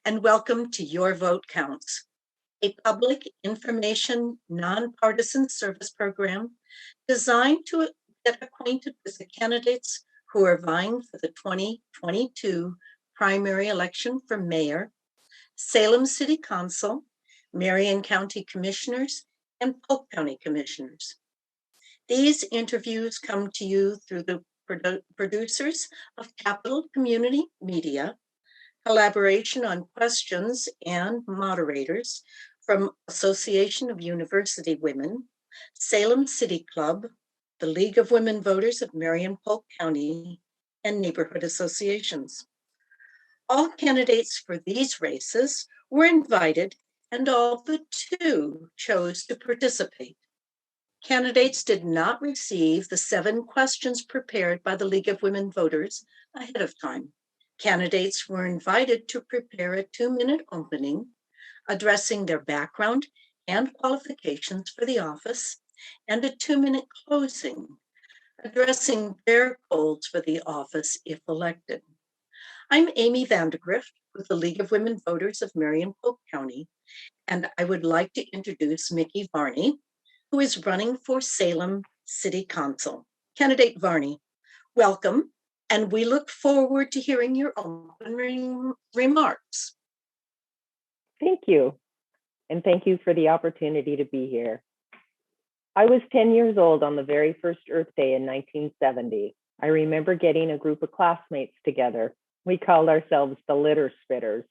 and welcome to Your Vote Counts, a public information nonpartisan service program designed to get acquainted with the candidates who are vying for the 2022 primary election for mayor, Salem City Council, Marion County Commissioners, and Polk County Commissioners. These interviews come to you through the producers of Capital Community Media, collaboration on questions and moderators from Association of University Women, Salem City Club, the League of Women Voters of Marion Polk County, and neighborhood associations. All candidates for these races were invited, and all but two chose to participate. Candidates did not receive the 7 questions prepared by the League of Women Voters ahead of time. Candidates were invited to prepare a 2-minute opening addressing their background and qualifications for the office, and a 2-minute closing addressing their goals for the office if elected. I'm Amy Vandegrift with the League of Women Voters of Marion Polk County, and I would like to introduce Mickey Varney, who is running for Salem City Council. Candidate Varney, welcome, and we look forward to hearing your opening remarks. Thank you, and thank you for the opportunity to be here. I was 10 years old on the very first Earth Day in 1970. I remember getting a group of classmates together. We called ourselves the Litter Spitters.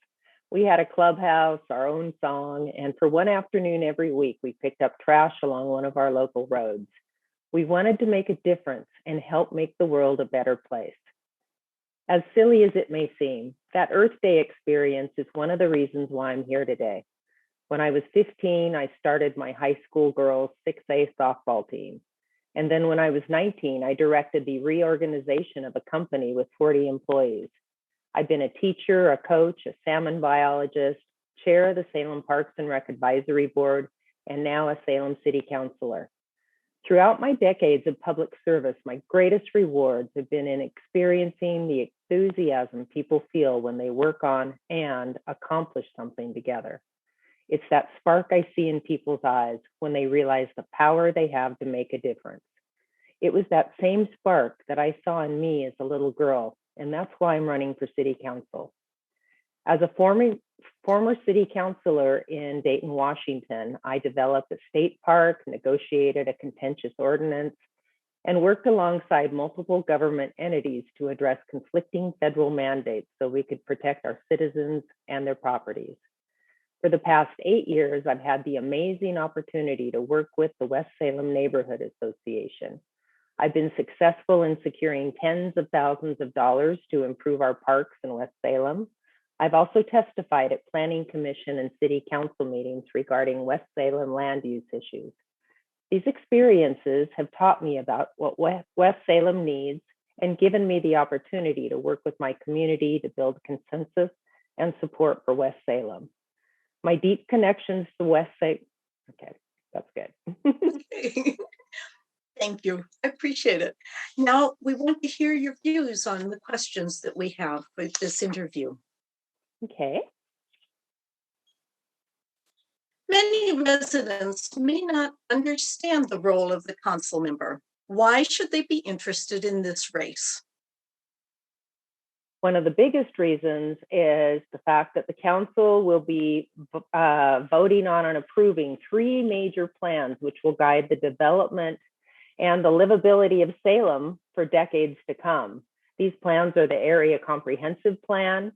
We had a clubhouse, our own song, and for one afternoon every week, we picked up trash along one of our local roads. We wanted to make a difference and help make the world a better place. As silly as it may seem, that Earth Day experience is one of the reasons why I'm here today. When I was 15, I started my high school girls 6A softball team. And then when I was 19, I directed the reorganization of a company with 40 employees. I've been a teacher, a coach, a salmon biologist, chair of the Salem Parks and Rec Advisory Board, and now a Salem City Councilor. Throughout my decades of public service, my greatest rewards have been in experiencing the enthusiasm people feel when they work on and accomplish something together. It's that spark I see in people's eyes when they realize the power they have to make a difference. It was that same spark that I saw in me as a little girl, and that's why I'm running for city council. As a former city councilor in Dayton, Washington, I developed a state park, negotiated a contentious ordinance, and worked alongside multiple government entities to address conflicting federal mandates so we could protect our citizens and their properties. For the past 8 years, I've had the amazing opportunity to work with the West Salem Neighborhood Association. I've been successful in securing tens of thousands of dollars to improve our parks in West Salem. I've also testified at Planning Commission and City Council meetings regarding West Salem land use issues. These experiences have taught me about what West Salem needs and given me the opportunity to work with my community to build consensus and support for West Salem. My deep connections to West Salem, okay, that's good. Thank you. I appreciate it. Now, we want to hear your views on the questions that we have for this interview. Okay. Many residents may not understand the role of the council member. Why should they be interested in this race? One of the biggest reasons is the fact that the council will be voting on and approving 3 major plans which will guide the development and the livability of Salem for decades to come. These plans are the Area Comprehensive Plan,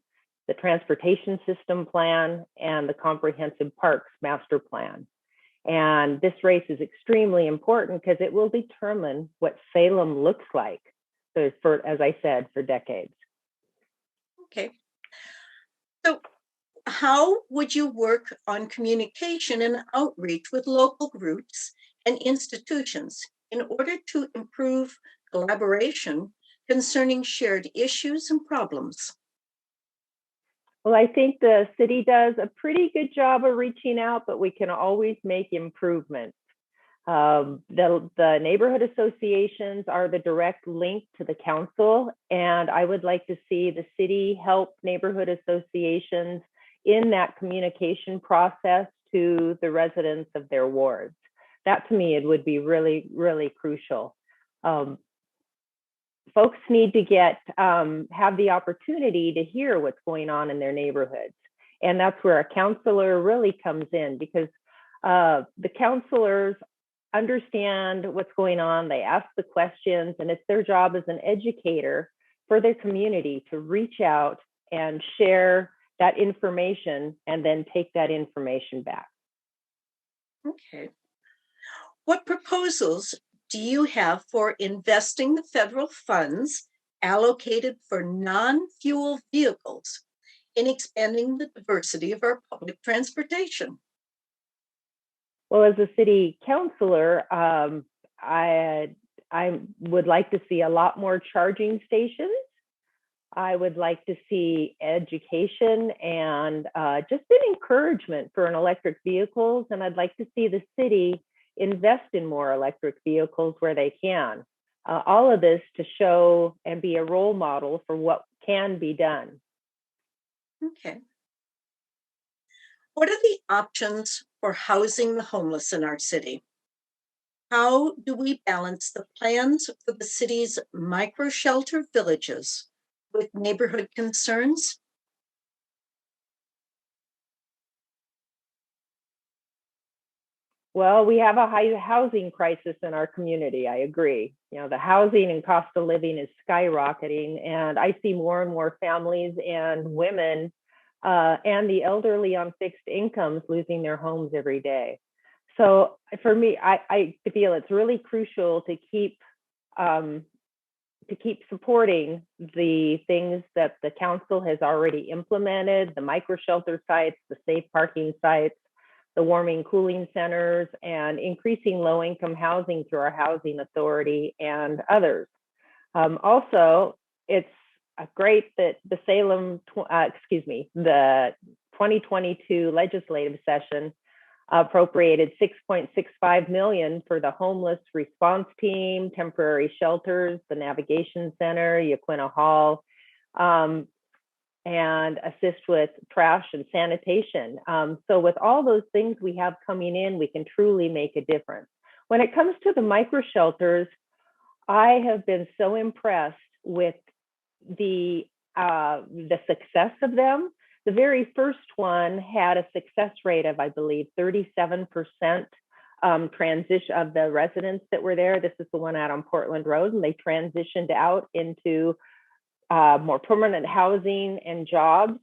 the Transportation System Plan, and the Comprehensive Parks Master Plan. And this race is extremely important because it will determine what Salem looks like, so for, as I said, for decades. Okay. So how would you work on communication and outreach with local groups and institutions in order to improve collaboration concerning shared issues and problems? Well, I think the city does a pretty good job of reaching out, but we can always make improvements. The neighborhood associations are the direct link to the council, and I would like to see the city help neighborhood associations in that communication process to the residents of their wards. That to me, it would be really, really crucial. Folks need to have the opportunity to hear what's going on in their neighborhoods. And that's where a counselor really comes in, because the counselors understand what's going on. They ask the questions, and it's their job as an educator for their community to reach out and share that information and then take that information back. Okay. What proposals do you have for investing the federal funds allocated for non-fuel vehicles in expanding the diversity of our public transportation? Well, as a city councilor, I would like to see a lot more charging stations. I would like to see education and just an encouragement for an electric vehicles. And I'd like to see the city invest in more electric vehicles where they can. All of this to show and be a role model for what can be done. Okay. What are the options for housing the homeless in our city? How do we balance the plans for the city's micro shelter villages with neighborhood concerns? Well, we have a high housing crisis in our community. I agree. You know, the housing and cost of living is skyrocketing, and I see more and more families and women and the elderly on fixed incomes losing their homes every day. So for me, I feel it's really crucial to keep supporting the things that the council has already implemented, the micro shelter sites, the safe parking sites, the warming cooling centers, and increasing low income housing through our housing authority and others. Also, it's great that the the 2022 legislative session appropriated $6.65 million for the homeless response team, temporary shelters, the navigation center, Yaquina Hall, and assist with trash and sanitation. So with all those things we have coming in, we can truly make a difference. When it comes to the micro shelters, I have been so impressed with the success of them. The very first one had a success rate of, I believe, 37% transition of the residents that were there. This is the one out on Portland Road, and they transitioned out into more permanent housing and jobs.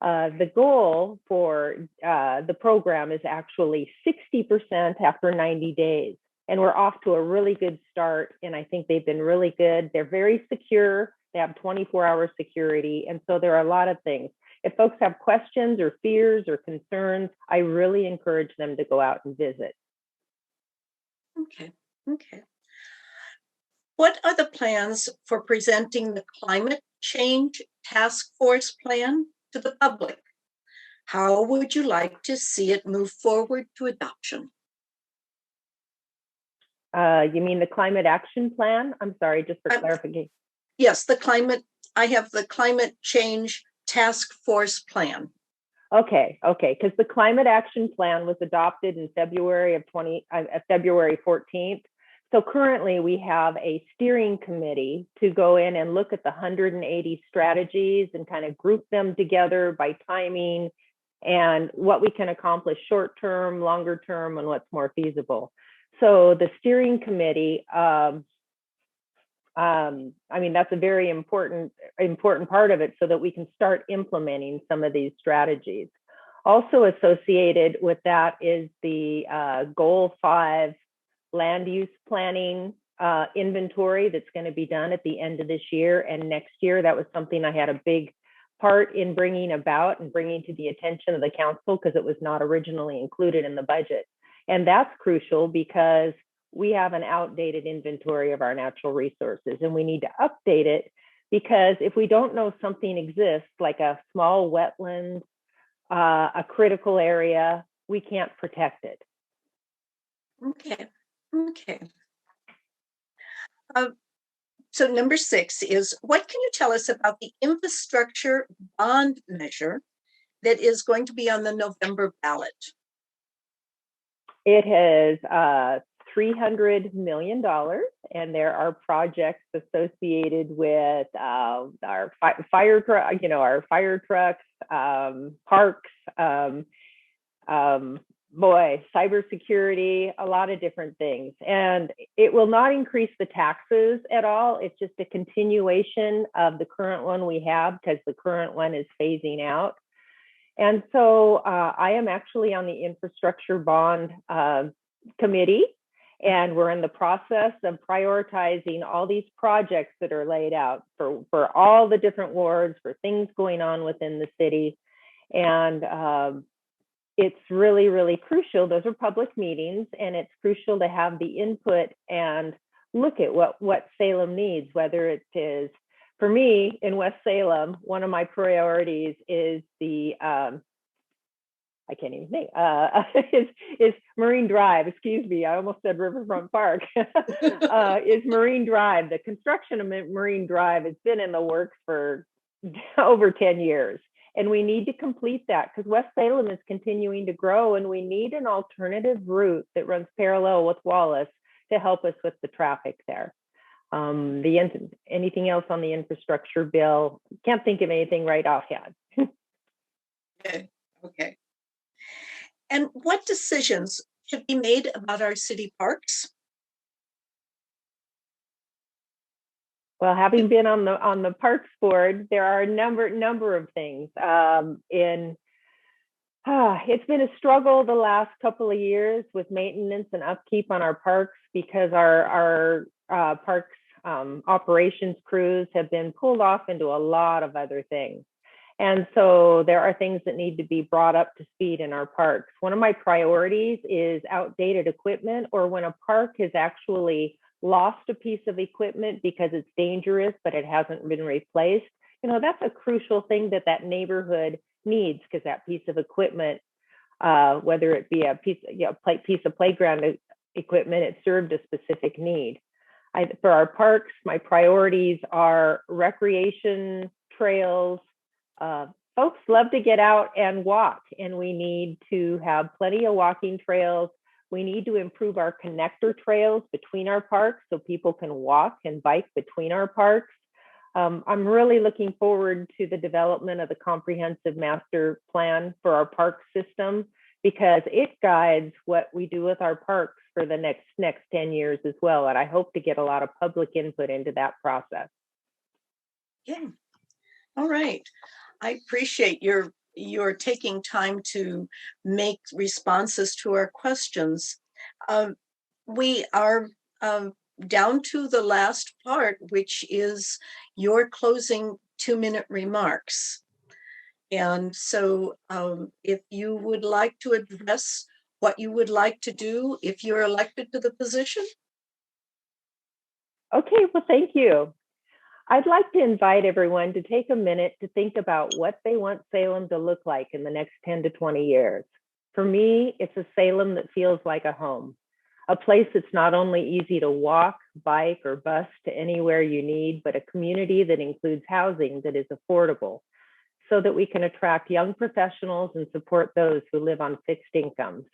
The goal for the program is actually 60% after 90 days. And we're off to a really good start. And I think they've been really good. They're very secure. They have 24-hour security. And so there are a lot of things. If folks have questions or fears or concerns, I really encourage them to go out and visit. Okay. What are the plans for presenting the Climate Change Task Force plan to the public? How would you like to see it move forward to adoption? You mean the Climate Action Plan? I'm sorry, just for clarification. Yes, I have the Climate Change Task Force plan. Okay, because the Climate Action Plan was adopted in February 14th. So currently we have a steering committee to go in and look at the 180 strategies and kind of group them together by timing and what we can accomplish short term, longer term, and what's more feasible. So the steering committee, that's a very important part of it so that we can start implementing some of these strategies. Also associated with that is the Goal 5 land use planning inventory that's going to be done at the end of this year and next year. That was something I had a big part in bringing about and bringing to the attention of the council because it was not originally included in the budget. And that's crucial because we have an outdated inventory of our natural resources and we need to update it, because if we don't know something exists, like a small wetland, a critical area, we can't protect it. Okay. So number 6 is, what can you tell us about the infrastructure bond measure that is going to be on the November ballot? It has $300 million, and there are projects associated with our fire trucks, parks, cybersecurity, a lot of different things. And it will not increase the taxes at all. It's just a continuation of the current one we have, because the current one is phasing out. And so I am actually on the infrastructure bond committee, and we're in the process of prioritizing all these projects that are laid out for all the different wards, for things going on within the city. And it's really, really crucial. Those are public meetings, and it's crucial to have the input and look at what Salem needs, whether it is, for me in West Salem, one of my priorities is the, I can't even think, is Marine Drive, excuse me, I almost said Riverfront Park, is Marine Drive. The construction of Marine Drive has been in the works for over 10 years. And we need to complete that, because West Salem is continuing to grow, and we need an alternative route that runs parallel with Wallace to help us with the traffic there. Anything else on the infrastructure bill? Can't think of anything right offhand. Okay. And what decisions should be made about our city parks? Well, having been on the Parks Board, there are a number of things. It's been a struggle the last couple of years with maintenance and upkeep on our parks, because our parks operations crews have been pulled off into a lot of other things. And so there are things that need to be brought up to speed in our parks. One of my priorities is outdated equipment, or when a park has actually lost a piece of equipment because it's dangerous, but it hasn't been replaced. That's a crucial thing that neighborhood needs, because that piece of equipment, whether it be a piece of playground equipment, it served a specific need. For our parks, my priorities are recreation trails. Folks love to get out and walk, and we need to have plenty of walking trails. We need to improve our connector trails between our parks so people can walk and bike between our parks. I'm really looking forward to the development of the comprehensive master plan for our park system, because it guides what we do with our parks for the next 10 years as well. And I hope to get a lot of public input into that process. Yeah. All right. I appreciate your taking time to make responses to our questions. We are down to the last part, which is your closing 2-minute remarks. And so if you would like to address what you would like to do if you're elected to the position. Okay, well, thank you. I'd like to invite everyone to take a minute to think about what they want Salem to look like in the next 10 to 20 years. For me, it's a Salem that feels like a home, a place that's not only easy to walk, bike, or bus to anywhere you need, but a community that includes housing that is affordable, so that we can attract young professionals and support those who live on fixed incomes.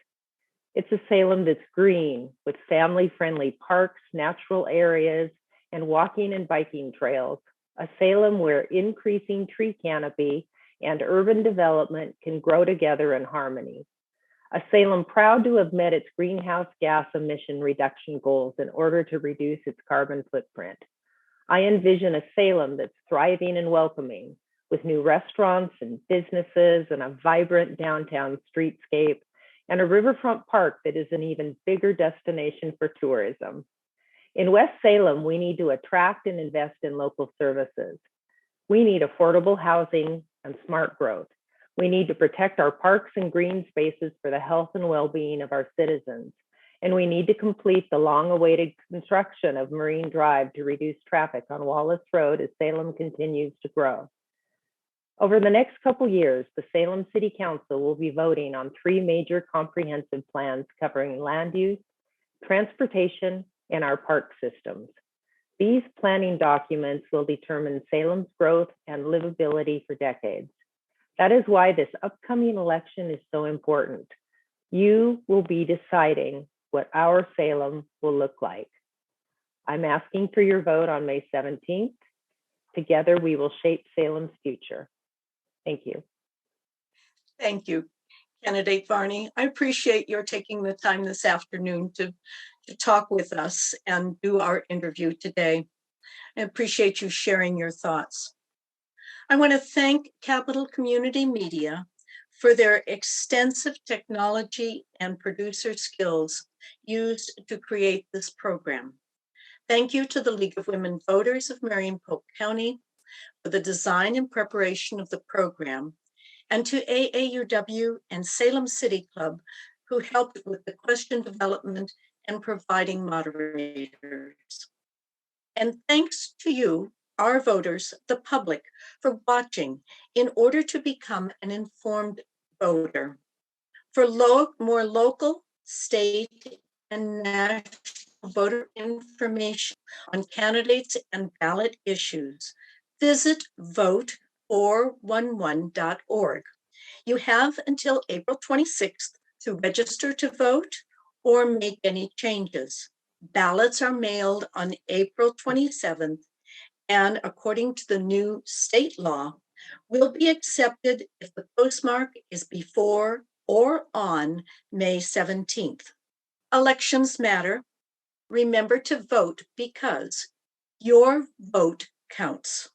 It's a Salem that's green, with family-friendly parks, natural areas, and walking and biking trails. A Salem where increasing tree canopy and urban development can grow together in harmony. A Salem proud to have met its greenhouse gas emission reduction goals in order to reduce its carbon footprint. I envision a Salem that's thriving and welcoming, with new restaurants and businesses and a vibrant downtown streetscape, and a riverfront park that is an even bigger destination for tourism. In West Salem, we need to attract and invest in local services. We need affordable housing and smart growth. We need to protect our parks and green spaces for the health and well-being of our citizens. And we need to complete the long-awaited construction of Marine Drive to reduce traffic on Wallace Road as Salem continues to grow. Over the next couple years, the Salem City Council will be voting on 3 major comprehensive plans covering land use, transportation, and our park systems. These planning documents will determine Salem's growth and livability for decades. That is why this upcoming election is so important. You will be deciding what our Salem will look like. I'm asking for your vote on May 17th. Together, we will shape Salem's future. Thank you. Thank you, Candidate Varney. I appreciate your taking the time this afternoon to talk with us and do our interview today. I appreciate you sharing your thoughts. I want to thank Capital Community Media for their extensive technology and producer skills used to create this program. Thank you to the League of Women Voters of Marion-Polk County for the design and preparation of the program, and to AAUW and Salem City Club, who helped with the question development and providing moderators. And thanks to you, our voters, the public, for watching in order to become an informed voter. For more local, state, and national voter information on candidates and ballot issues, visit vote411.org. You have until April 26th to register to vote or make any changes. Ballots are mailed on April 27th, and according to the new state law, will be accepted if the postmark is before or on May 17th. Elections matter. Remember to vote because your vote counts.